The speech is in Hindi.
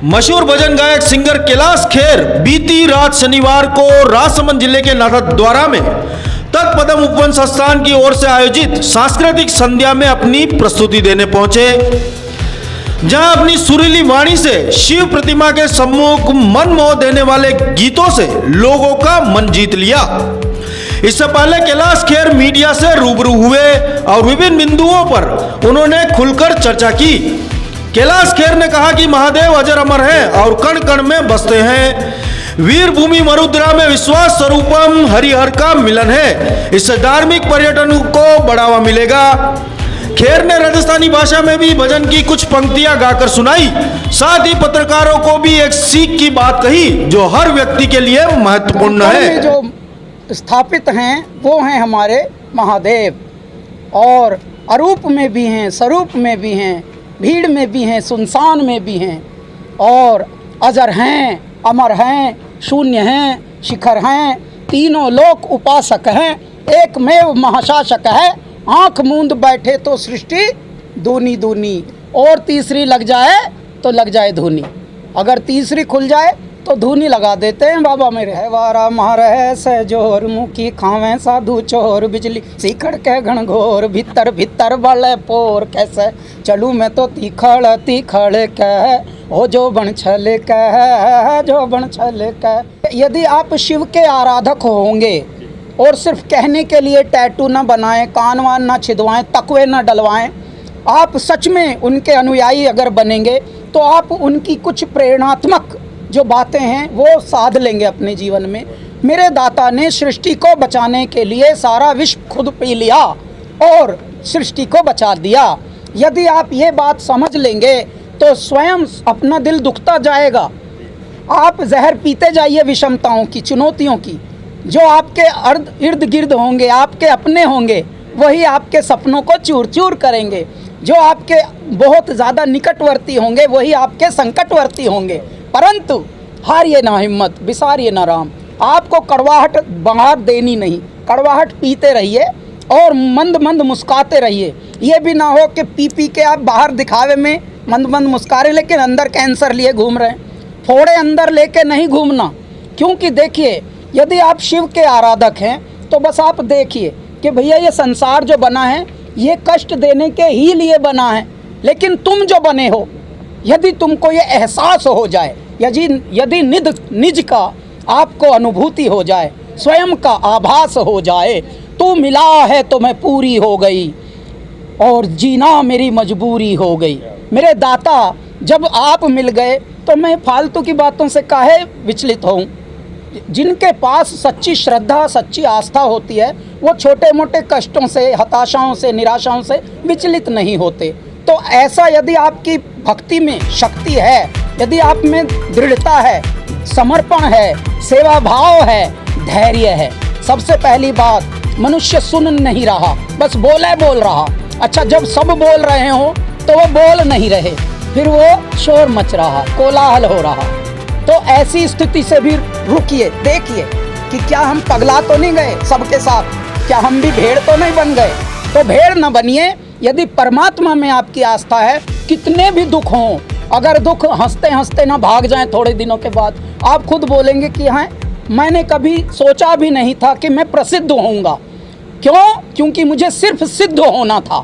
मशहूर भजन गायक सिंगर कैलाश खेर बीती रात शनिवार को राजसमंद जिले के नाथद्वारा में तत्पदम उपवन संस्थान की ओर से आयोजित सांस्कृतिक संध्या में अपनी प्रस्तुति देने पहुंचे, जहां अपनी सुरीली वाणी से शिव प्रतिमा के सम्मुख मन मोह देने वाले गीतों से लोगों का मन जीत लिया। इससे पहले कैलाश खेर मीडिया से रूबरू हुए और विभिन्न बिंदुओं पर उन्होंने खुलकर चर्चा की। कैलाश खेर ने कहा कि महादेव अजर अमर हैं और कण कण में बसते हैं। वीर भूमि मरुद्रा में विश्वास स्वरूपम हरिहर का मिलन है। इससे धार्मिक पर्यटन को बढ़ावा मिलेगा। खेर ने राजस्थानी भाषा में भी भजन की कुछ पंक्तियां गाकर सुनाई। साथ ही पत्रकारों को भी एक सीख की बात कही जो हर व्यक्ति के लिए महत्वपूर्ण है। जो स्थापित हैं वो हैं हमारे महादेव, और अरूप में भी हैं, स्वरूप में भी हैं, भीड़ में भी हैं, सुनसान में भी हैं, और अजर हैं, अमर हैं, शून्य हैं, शिखर हैं, तीनों लोक उपासक हैं, एकमेव महाशासक है। आँख मूंद बैठे तो सृष्टि दूनी दूनी, और तीसरी लग जाए तो लग जाए धूनी। अगर तीसरी खुल जाए तो धूनी लगा देते हैं बाबा मेरे। है वारा मारे से जोर मुखी खावे साधु चोर, बिजली सीखड़ के घनघोर, भीतर भीतर बड़े पोर, कैसे चलूँ मैं तो तीखड़ तीखड़ कह ओ जो बन छल कह, जो बन छल कह। यदि आप शिव के आराधक होंगे और सिर्फ कहने के लिए टैटू न बनाएं, कान वान न छिदवाएं, तकवे न डलवाएं, आप सच में उनके अनुयायी अगर बनेंगे तो आप उनकी कुछ प्रेरणात्मक जो बातें हैं वो साध लेंगे अपने जीवन में। मेरे दाता ने सृष्टि को बचाने के लिए सारा विश्व खुद पी लिया और सृष्टि को बचा दिया। यदि आप ये बात समझ लेंगे तो स्वयं अपना दिल दुखता जाएगा। आप जहर पीते जाइए विषमताओं की, चुनौतियों की। जो आपके इर्द गिर्द होंगे, आपके अपने होंगे, वही आपके सपनों को चूर चूर करेंगे। जो आपके बहुत ज़्यादा निकटवर्ती होंगे वही आपके संकटवर्ती होंगे। परंतु हारिए ना हिम्मत, बिसारिए ना राम। आपको कड़वाहट बाहर देनी नहीं, कड़वाहट पीते रहिए और मंद मंद मुस्काते रहिए। ये भी ना हो कि पी पी के आप बाहर दिखावे में मंद मंद मुस्का रहे लेकिन अंदर कैंसर लिए घूम रहे हैं। फोड़े अंदर लेके नहीं घूमना, क्योंकि देखिए यदि आप शिव के आराधक हैं तो बस आप देखिए कि भैया ये संसार जो बना है ये कष्ट देने के ही लिए बना है। लेकिन तुम जो बने हो, यदि तुमको ये एहसास हो जाए, यदि निज का आपको अनुभूति हो जाए, स्वयं का आभास हो जाए, तू मिला है तो मैं पूरी हो गई और जीना मेरी मजबूरी हो गई। मेरे दाता जब आप मिल गए तो मैं फालतू की बातों से काहे विचलित हूँ। जिनके पास सच्ची श्रद्धा, सच्ची आस्था होती है वो छोटे मोटे कष्टों से, हताशाओं से, निराशाओं से विचलित नहीं होते। तो ऐसा यदि आपकी भक्ति में शक्ति है, यदि आप में दृढ़ता है, समर्पण है, सेवा भाव है, धैर्य है। सबसे पहली बात, मनुष्य सुन नहीं रहा, बस बोल रहा। अच्छा, जब सब बोल रहे हो तो वो बोल नहीं रहे, फिर वो शोर मच रहा, कोलाहल हो रहा। तो ऐसी स्थिति से भी रुकिए, देखिए कि क्या हम पगला तो नहीं गए सबके साथ, क्या हम भी भेड़ तो नहीं बन गए। तो भेड़ न बनिए। यदि परमात्मा में आपकी आस्था है, कितने भी दुख हों, अगर दुख हंसते हंसते ना भाग जाएं थोड़े दिनों के बाद, आप खुद बोलेंगे कि हाँ, मैंने कभी सोचा भी नहीं था कि मैं प्रसिद्ध होऊंगा। क्यों? क्योंकि मुझे सिर्फ सिद्ध होना था।